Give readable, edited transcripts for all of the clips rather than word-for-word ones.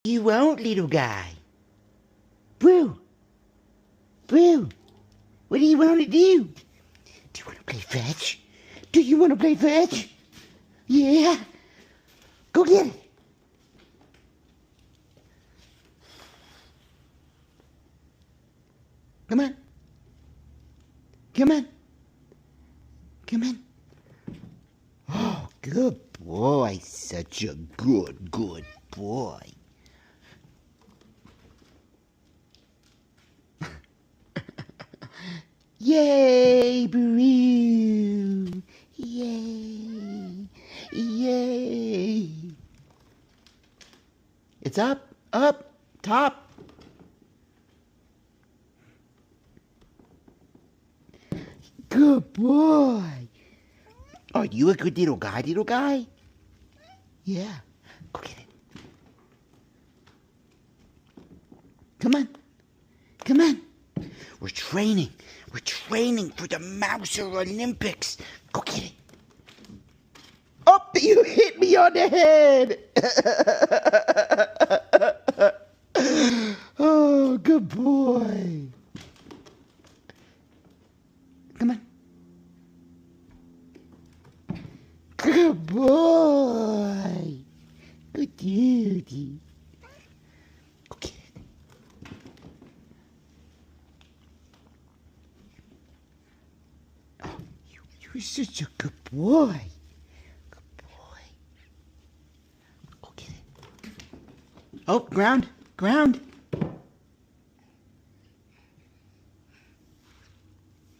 you want, little guy? Brew! Brew! What do you want to do? Do you want to play fetch? Do you want to play fetch? Yeah? Go get it! Come on. Come on. Come on. Oh, good boy. Such a good boy. Yay, Brew! Yay! Yay! It's up, top. Good boy. Are you a good little guy? Yeah. Go get it. Come on. Come on. We're training for the Mouser Olympics. Go get it. Oh, you hit me on the head. Oh, good boy. Come on. Good boy. Good duty. Go get it. Oh, you're such a good boy. Good boy. Go get it. Oh, ground.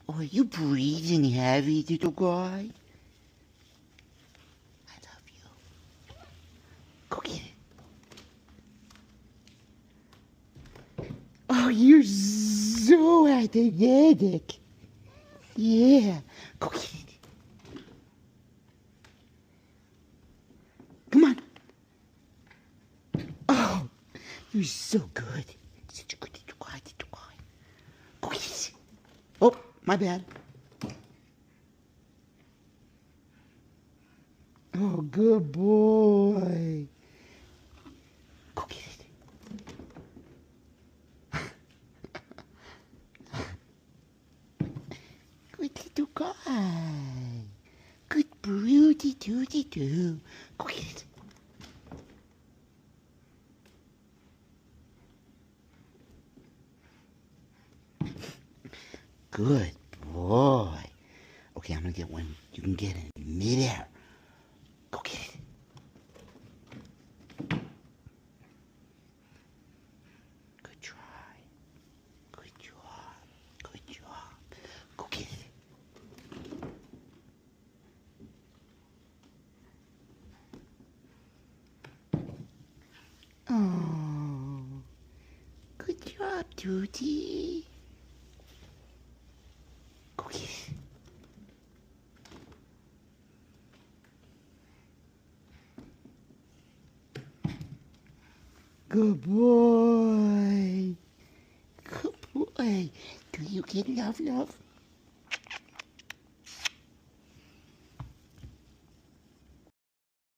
Oh, are you breathing heavy, little guy? I love you. Go get it. Oh, you're so athletic. Yeah, go get it. Come on. Oh, you're so good. Such a good little guy. Go get it. Oh, my bad. Oh, good boy. Go get it. Good little guy. Good broody doody doo. Go get it. Good boy. Okay, I'm gonna get one you can get in midair. Go get it. Good try. Good job. Go get it. Oh, good job, Tootie. Go get it. Good boy. Good boy. Do you get love?